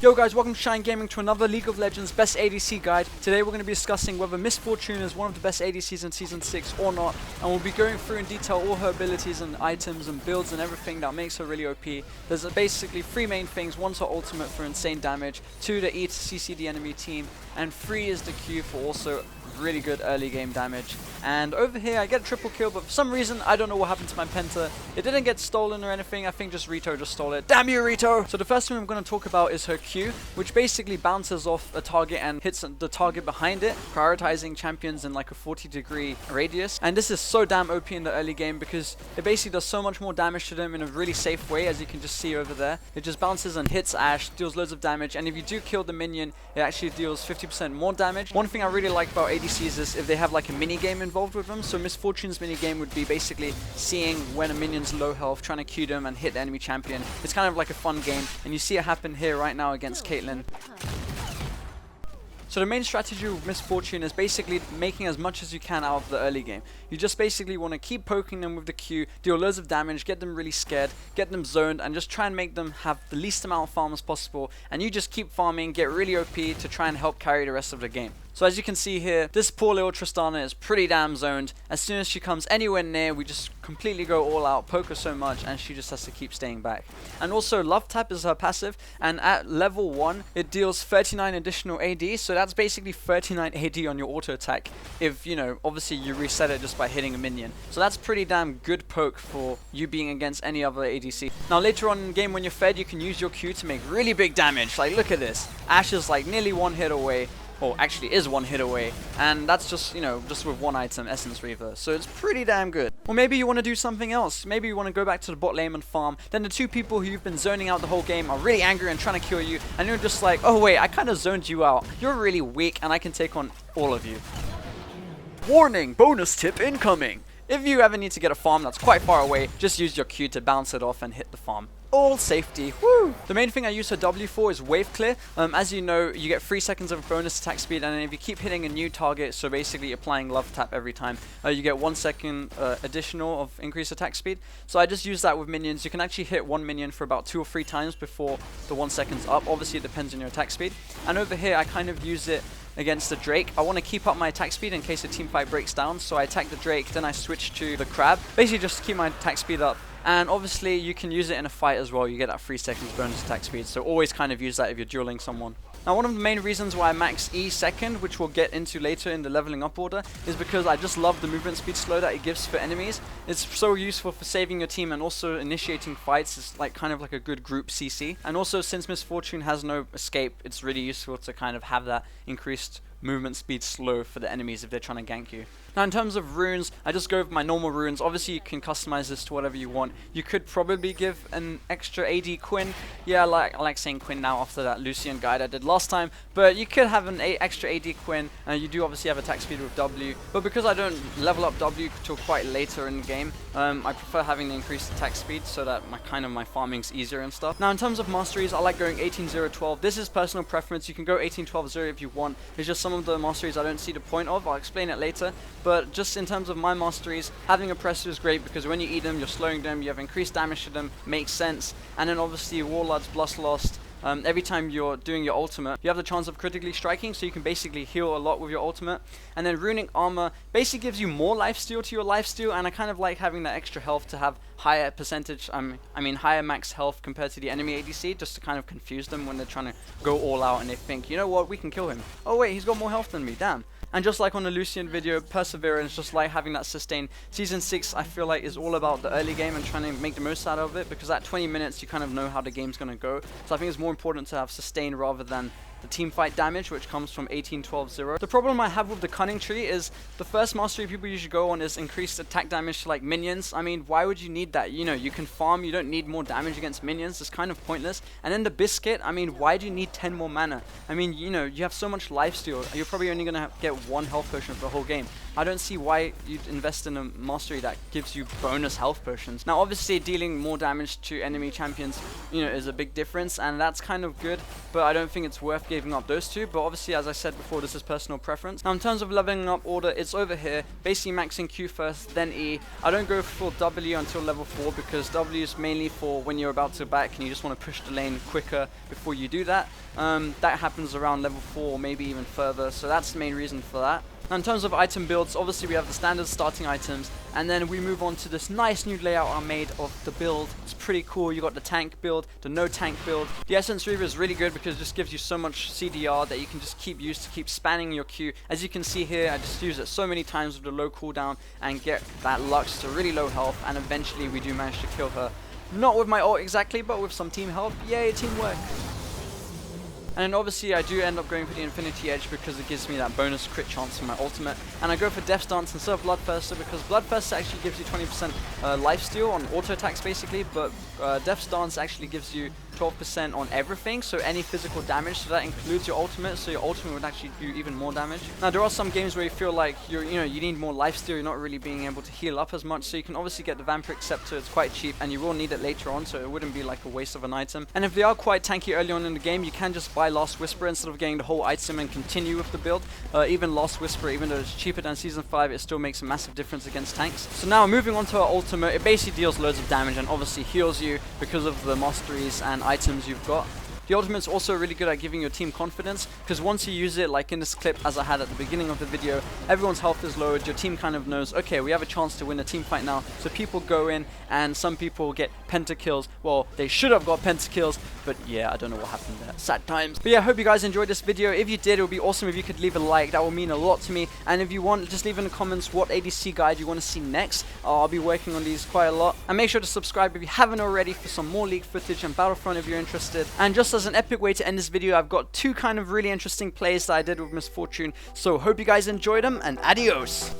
Yo guys, welcome to Shine Gaming to another League of Legends Best ADC guide. Today we're going to be discussing whether Miss Fortune is one of the best ADCs in Season 6 or not, and we'll be going through in detail all her abilities and items and builds and everything that makes her really OP. There's basically three main things. One's her ultimate for insane damage, 2 the E to CC the enemy team, and 3 is the Q for also really good early game damage. And over here I get a triple kill, but for some reason I don't know what happened to my Penta. It didn't get stolen or anything. I think just Rito just stole it. Damn you, Rito! So the first thing I'm going to talk about is her Q, which basically bounces off a target and hits the target behind it, prioritizing champions in like a 40-degree radius. And this is so damn OP in the early game because it basically does so much more damage to them in a really safe way, as you can just see over there. It just bounces and hits Ashe, deals loads of damage, and if you do kill the minion, it actually deals 50% more damage. One thing I really like about ADCs is if they have like a mini game involved with them. So Miss Fortune's mini game would be basically seeing when a minion's low health, trying to Q them and hit the enemy champion. It's kind of like a fun game, and you see it happen here right now against Caitlyn. So the main strategy with Miss Fortune is basically making as much as you can out of the early game. You just basically want to keep poking them with the Q, deal loads of damage, get them really scared, get them zoned, and just try and make them have the least amount of farm as possible. And you just keep farming, get really OP to try and help carry the rest of the game. So as you can see here, this poor little Tristana is pretty damn zoned. As soon as she comes anywhere near, we just completely go all out, poke her so much, and she just has to keep staying back. And also, Love Tap is her passive, and at level 1, it deals 39 additional AD, so that's basically 39 AD on your auto attack if, you know, obviously you reset it just by hitting a minion. So that's pretty damn good poke for you being against any other ADC. Now later on in the game when you're fed, you can use your Q to make really big damage. Like, look at this. Ashe is like nearly one hit away. Or actually is one hit away, and that's just, you know, just with one item, Essence Reaver, so it's pretty damn good. Or maybe you want to do something else. Maybe you want to go back to the bot lane and farm. Then the two people who you've been zoning out the whole game are really angry and trying to kill you, and you're just like, oh wait, I kind of zoned you out. You're really weak and I can take on all of you. Warning, bonus tip incoming. If you ever need to get a farm that's quite far away, just use your Q to bounce it off and hit the farm. All safety, woo! The main thing I use her W for is wave clear. As you know, you get 3 seconds of bonus attack speed, and if you keep hitting a new target, so basically applying love tap every time, you get 1 second additional of increased attack speed. So I just use that with minions. You can actually hit one minion for about 2 or 3 times before the 1 second's up. Obviously it depends on your attack speed. And over here I kind of use it against the Drake. I want to keep up my attack speed in case the team fight breaks down, so I attack the Drake, then I switch to the Crab, basically just to keep my attack speed up. And obviously you can use it in a fight as well. You get that 3 seconds bonus attack speed, so always kind of use that if you're dueling someone. Now one of the main reasons why I max E second, which we'll get into later in the leveling up order, is because I just love the movement speed slow that it gives for enemies. It's so useful for saving your team and also initiating fights. It's like kind of like a good group CC. And also since Miss Fortune has no escape, it's really useful to kind of have that increased movement speed slow for the enemies if they're trying to gank you. Now in terms of runes, I just go with my normal runes. Obviously you can customize this to whatever you want. You could probably give an extra AD Quinn. Yeah, I like saying Quinn now after that Lucian guide I did last time. But you could have an extra AD Quinn. You do obviously have attack speed with W. But because I don't level up W till quite later in the game, I prefer having the increased attack speed so that my farming's easier and stuff. Now in terms of masteries, I like going 18-0-12. This is personal preference. You can go 18-12-0 if you want. It's just some of the masteries I don't see the point of. I'll explain it later. But just in terms of my masteries, having Oppressor is great because when you eat them, you're slowing them, you have increased damage to them, makes sense. And then obviously Warlord's Bloodlust. Every time you're doing your ultimate, you have the chance of critically striking, so you can basically heal a lot with your ultimate. And then Runic Armor basically gives you more lifesteal to your lifesteal, and I kind of like having that extra health to have higher percentage, higher max health compared to the enemy ADC, just to kind of confuse them when they're trying to go all out and they think, you know what, we can kill him. Oh wait, he's got more health than me, damn. And just like on the Lucian video, Perseverance, just like having that sustain. Season 6, I feel like, is all about the early game and trying to make the most out of it, because at 20 minutes, you kind of know how the game's going to go. So I think it's more important to have sustain rather than the team fight damage, which comes from 18-12-0. The problem I have with the Cunning Tree is the first mastery people usually go on is increased attack damage to like minions. I mean, why would you need that? You know, you can farm, you don't need more damage against minions. It's kind of pointless. And then the Biscuit, I mean, why do you need 10 more mana? I mean, you know, you have so much lifesteal. You're probably only going to get 1 health potion for the whole game. I don't see why you'd invest in a mastery that gives you bonus health potions. Now obviously dealing more damage to enemy champions, you know, is a big difference, and that's kind of good, but I don't think it's worth giving up those two. But obviously, as I said before, this is personal preference. Now in terms of leveling up order, it's over here, basically maxing Q first, then E. I don't go for W until level 4 because W is mainly for when you're about to back and you just want to push the lane quicker before you do that. That happens around level 4 or maybe even further, so that's the main reason for that. Now in terms of item builds, obviously we have the standard starting items, and then we move on to this nice new layout I made of the build. It's pretty cool. You got the tank build, the no tank build. The Essence Reaver is really good because it just gives you so much CDR that you can just keep used to keep spanning your Q. As you can see here, I just use it so many times with the low cooldown and get that Lux to really low health, and eventually we do manage to kill her. Not with my ult exactly, but with some team help. Yay, teamwork. And then obviously I do end up going for the Infinity Edge because it gives me that bonus crit chance for my ultimate. And I go for Death Stance instead of Bloodthirster because Bloodthirster actually gives you 20% lifesteal on auto attacks basically, but Death Stance actually gives you 12% on everything, so any physical damage, so that includes your ultimate, so your ultimate would actually do even more damage. Now there are some games where you feel like you need more lifesteal, you're not really being able to heal up as much, so you can obviously get the Vampiric Scepter. It's quite cheap and you will need it later on, so it wouldn't be like a waste of an item. And if they are quite tanky early on in the game, you can just buy Last Whisper instead of getting the whole item and continue with the build. Even Last Whisper, even though it's cheaper than Season 5, it still makes a massive difference against tanks. So now moving on to our ultimate, it basically deals loads of damage and obviously heals you because of the masteries and items you've got. The ultimate's also really good at giving your team confidence, because once you use it, like in this clip as I had at the beginning of the video, everyone's health is lowered, your team kind of knows, okay, we have a chance to win a team fight now, so people go in and some people get pentakills. Well, they should have got pentakills, but yeah, I don't know what happened there. Sad times. But yeah, I hope you guys enjoyed this video. If you did, it would be awesome if you could leave a like. That would mean a lot to me. And if you want, just leave in the comments what ADC guide you want to see next. I'll be working on these quite a lot. And make sure to subscribe if you haven't already for some more League footage and Battlefront if you're interested. And just as an epic way to end this video, I've got two kind of really interesting plays that I did with Misfortune. So hope you guys enjoyed them, and adios!